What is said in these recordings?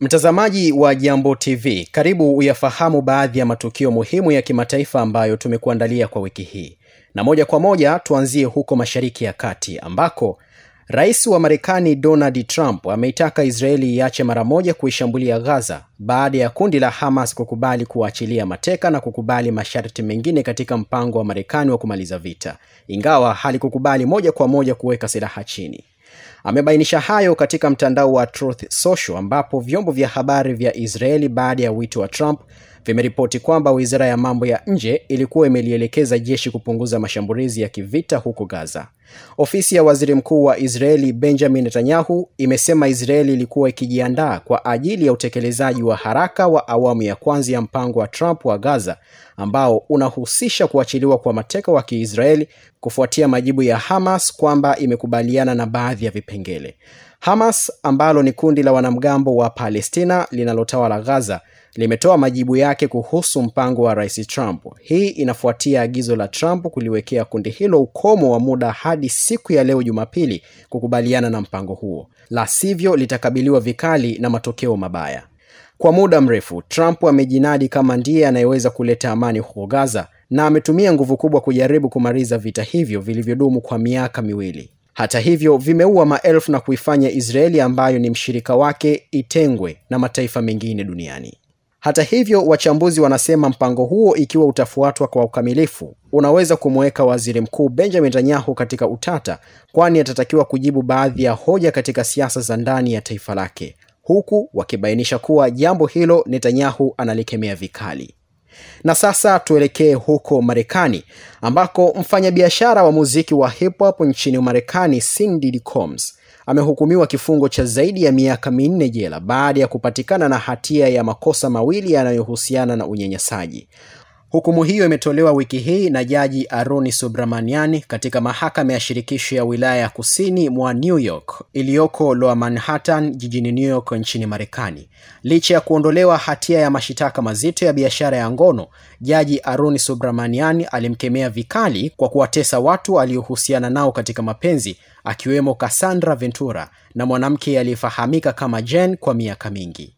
Mtazamaji wa Jambo TV, karibu uyafahamu baadhi ya matukio muhimu ya kimataifa ambayo tumekuandalia kwa wiki hii. Na moja kwa moja tuanzie huko Mashariki ya Kati ambako Rais wa Marekani Donald Trump ameitaka Israeli iache mara moja kuishambulia Gaza baada ya kundi la Hamas kukubali kuachilia mateka na kukubali masharti mengine katika mpango wa Marekani wa kumaliza vita, ingawa halikukubali moja kwa moja kuweka silaha chini. Amebainisha hayo katika mtandao wa Truth Social ambapo vyombo vya habari vya Israeli baada ya wito wa Trump vimeripoti kwamba Wizara ya Mambo ya Nje ilikuwa imelielekeza jeshi kupunguza mashambulizi ya kivita huko Gaza. Ofisi ya Waziri Mkuu wa Israeli Benjamin Netanyahu imesema Israeli ilikuwa ikijiandaa kwa ajili ya utekelezaji wa haraka wa awamu ya kwanza ya mpango wa Trump wa Gaza ambao unahusisha kuachiliwa kwa mateka wa Kiisraeli kufuatia majibu ya Hamas kwamba imekubaliana na baadhi ya vipengele. Hamas ambalo ni kundi la wanamgambo wa Palestina linalotawala Gaza limetoa majibu yake kuhusu mpango wa Rais Trump. Hii inafuatia agizo la Trump kuliwekea kundi hilo ukomo wa muda hadi siku ya leo Jumapili kukubaliana na mpango huo. La sivyo litakabiliwa vikali na matokeo mabaya. Kwa muda mrefu, Trump amejinadi kama ndiye anayeweza kuleta amani huko Gaza na ametumia nguvu kubwa kujaribu kumaliza vita hivyo vilivyodumu kwa miaka miwili. Hata hivyo, vimeua maelfu na kuifanya Israeli ambayo ni mshirika wake itengwe na mataifa mengine duniani. Hata hivyo, wachambuzi wanasema mpango huo ikiwa utafuatwa kwa ukamilifu, unaweza kumweka Waziri Mkuu Benjamin Netanyahu katika utata, kwani atatakiwa kujibu baadhi ya hoja katika siasa za ndani ya taifa lake, huku wakibainisha kuwa jambo hilo Netanyahu analikemea vikali. Na sasa tuelekee huko Marekani ambako mfanyabiashara wa muziki wa hip hop nchini Marekani Cindy Combs amehukumiwa kifungo cha zaidi ya miaka 4 jela baada ya kupatikana na hatia ya makosa mawili yanayohusiana na unyanyasaji. Hukumu hiyo imetolewa wiki hii na Jaji Arun Subramanian katika mahakama ya shirikisho ya wilaya ya kusini mwa New York iliyoko Lower Manhattan jijini New York nchini Marekani. Licha ya kuondolewa hatia ya mashitaka mazito ya biashara ya ngono, Jaji Arun Subramanian alimkemea vikali kwa kuwatesa watu aliohusiana nao katika mapenzi, akiwemo Cassandra Ventura na mwanamke aliyefahamika kama Jen kwa miaka mingi.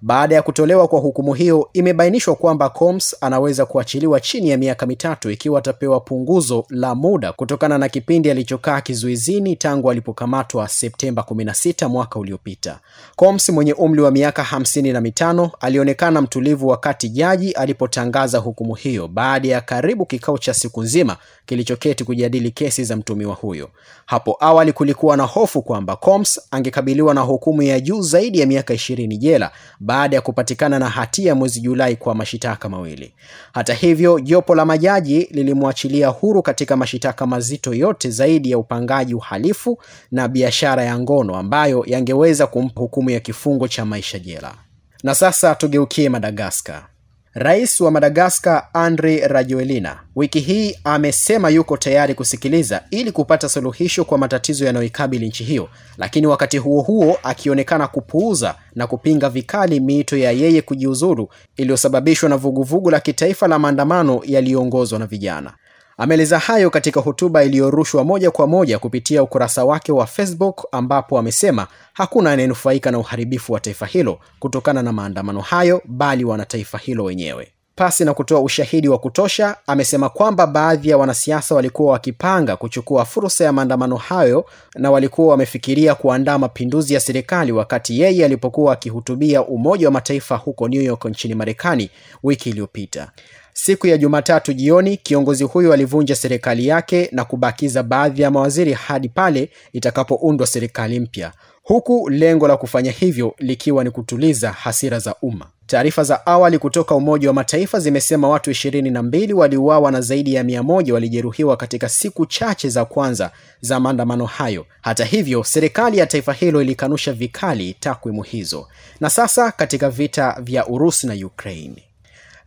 Baada ya kutolewa kwa hukumu hiyo, imebainishwa kwamba Combs anaweza kuachiliwa chini ya miaka 3 ikiwa atapewa punguzo la muda kutokana na kipindi alichokaa kizuizini tangu alipokamatwa Septemba 16 mwaka uliopita. Combs mwenye umri wa miaka 55 alionekana mtulivu wakati jaji alipotangaza hukumu hiyo baada ya karibu kikao cha siku nzima kilichoketi kujadili kesi za mtumiwa huyo. Hapo awali kulikuwa na hofu kwamba Combs angekabiliwa na hukumu ya juu zaidi ya miaka 20 jela baada ya kupatikana na hatia mwezi Julai kwa mashitaka mawili. Hata hivyo, jopo la majaji lilimwachilia huru katika mashitaka mazito yote zaidi ya upangaji uhalifu na biashara ya ngono ambayo yangeweza kumpa hukumu ya kifungo cha maisha jela. Na sasa tugeukie Madagascar. Rais wa Madagascar Andry Rajoelina wiki hii amesema yuko tayari kusikiliza ili kupata suluhisho kwa matatizo yanayoikabili nchi hiyo, lakini wakati huo huo akionekana kupuuza na kupinga vikali miito ya yeye kujiuzuru iliyosababishwa na vuguvugu la kitaifa la maandamano yaliyoongozwa na vijana. Ameeleza hayo katika hotuba iliyorushwa moja kwa moja kupitia ukurasa wake wa Facebook ambapo amesema hakuna anayenufaika na uharibifu wa taifa hilo kutokana na maandamano hayo bali wana taifa hilo wenyewe. Pasi na kutoa ushahidi wa kutosha, amesema kwamba baadhi ya wanasiasa walikuwa wakipanga kuchukua fursa ya maandamano hayo na walikuwa wamefikiria kuandaa mapinduzi ya serikali wakati yeye alipokuwa akihutubia Umoja wa Mataifa huko New York nchini Marekani wiki iliyopita. Siku ya Jumatatu jioni, kiongozi huyo alivunja serikali yake na kubakiza baadhi ya mawaziri hadi pale itakapoundwa serikali mpya, huku lengo la kufanya hivyo likiwa ni kutuliza hasira za umma. Taarifa za awali kutoka Umoja wa Mataifa zimesema watu 22 waliuawa na zaidi ya 100 walijeruhiwa katika siku chache za kwanza za maandamano hayo. Hata hivyo, serikali ya taifa hilo ilikanusha vikali takwimu hizo. Na sasa katika vita vya Urusi na Ukraine.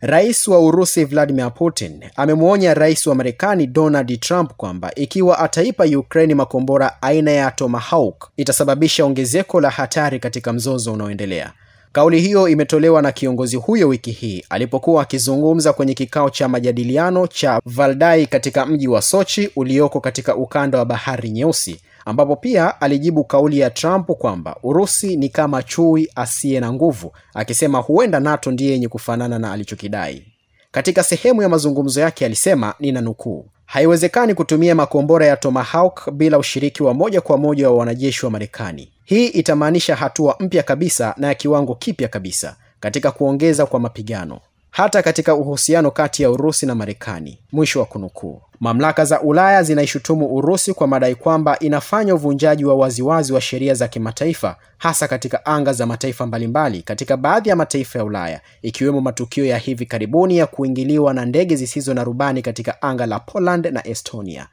Rais wa Urusi Vladimir Putin amemuonya Rais wa Marekani Donald Trump kwamba ikiwa ataipa Ukraine makombora aina ya Tomahawk itasababisha ongezeko la hatari katika mzozo unaoendelea. Kauli hiyo imetolewa na kiongozi huyo wiki hii alipokuwa akizungumza kwenye kikao cha majadiliano cha Valdai katika mji wa Sochi ulioko katika ukanda wa Bahari Nyeusi, ambapo pia alijibu kauli ya Trump kwamba Urusi ni kama chui asiye na nguvu, akisema huenda NATO ndiye yenye kufanana na alichokidai. Katika sehemu ya mazungumzo yake alisema, ninanukuu, haiwezekani kutumia makombora ya Tomahawk bila ushiriki wa moja kwa moja wa wanajeshi wa Marekani. Hii itamaanisha hatua mpya kabisa na ya kiwango kipya kabisa katika kuongeza kwa mapigano, hata katika uhusiano kati ya Urusi na Marekani. Mwisho wa kunukuu. Mamlaka za Ulaya zinaishutumu Urusi kwa madai kwamba inafanya uvunjaji wa waziwazi wa sheria za kimataifa, hasa katika anga za mataifa mbalimbali katika baadhi ya mataifa ya Ulaya, ikiwemo matukio ya hivi karibuni ya kuingiliwa na ndege zisizo na rubani katika anga la Poland na Estonia.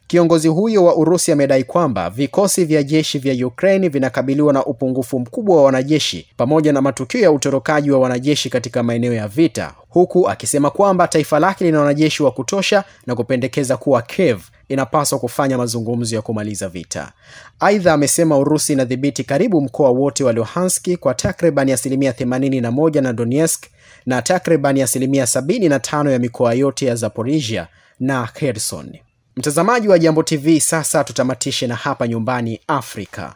Kiongozi huyo wa Urusi amedai kwamba vikosi vya jeshi vya Ukraine vinakabiliwa na upungufu mkubwa wa wanajeshi pamoja na matukio ya utorokaji wa wanajeshi katika maeneo ya vita, huku akisema kwamba taifa lake lina wanajeshi wa kutosha na kupendekeza kuwa Kiev inapaswa kufanya mazungumzo ya kumaliza vita. Aidha amesema Urusi inadhibiti karibu mkoa wote wa Luhansk kwa takribani 81% na Donetsk na takribani 75% ya mikoa yote ya Zaporizhia na Kherson. Mtazamaji wa Jambo TV, sasa tutamatishe na hapa nyumbani Afrika.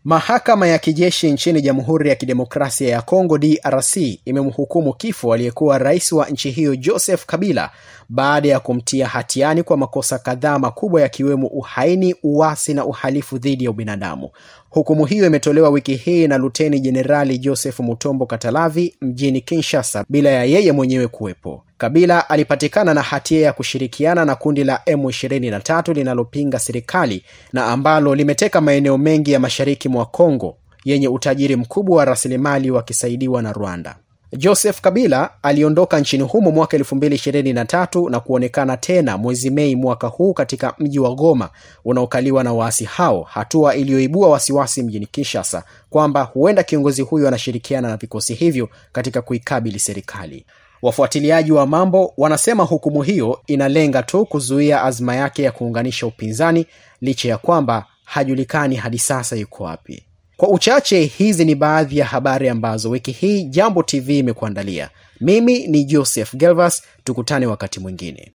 Mahakama ya kijeshi nchini Jamhuri ya Kidemokrasia ya Kongo DRC imemhukumu kifo aliyekuwa rais wa nchi hiyo Joseph Kabila baada ya kumtia hatiani kwa makosa kadhaa makubwa yakiwemo uhaini, uasi na uhalifu dhidi ya ubinadamu. Hukumu hiyo imetolewa wiki hii na Luteni Jenerali Joseph Mutombo Katalavi mjini Kinshasa bila ya yeye mwenyewe kuwepo. Kabila alipatikana na hatia ya kushirikiana na kundi la M23 linalopinga serikali na ambalo limeteka maeneo mengi ya mashariki mwa Kongo yenye utajiri mkubwa wa rasilimali wakisaidiwa na Rwanda. Joseph Kabila aliondoka nchini humo mwaka 2023 na kuonekana tena mwezi Mei mwaka huu katika mji wa Goma unaokaliwa na waasi hao, hatua iliyoibua wasiwasi mjini Kinshasa kwamba huenda kiongozi huyo anashirikiana na vikosi hivyo katika kuikabili serikali. Wafuatiliaji wa mambo wanasema hukumu hiyo inalenga tu kuzuia azma yake ya kuunganisha upinzani, licha ya kwamba hajulikani hadi sasa yuko wapi. Kwa uchache, hizi ni baadhi ya habari ambazo wiki hii Jambo TV imekuandalia. Mimi ni Joseph Gelvas, tukutane wakati mwingine.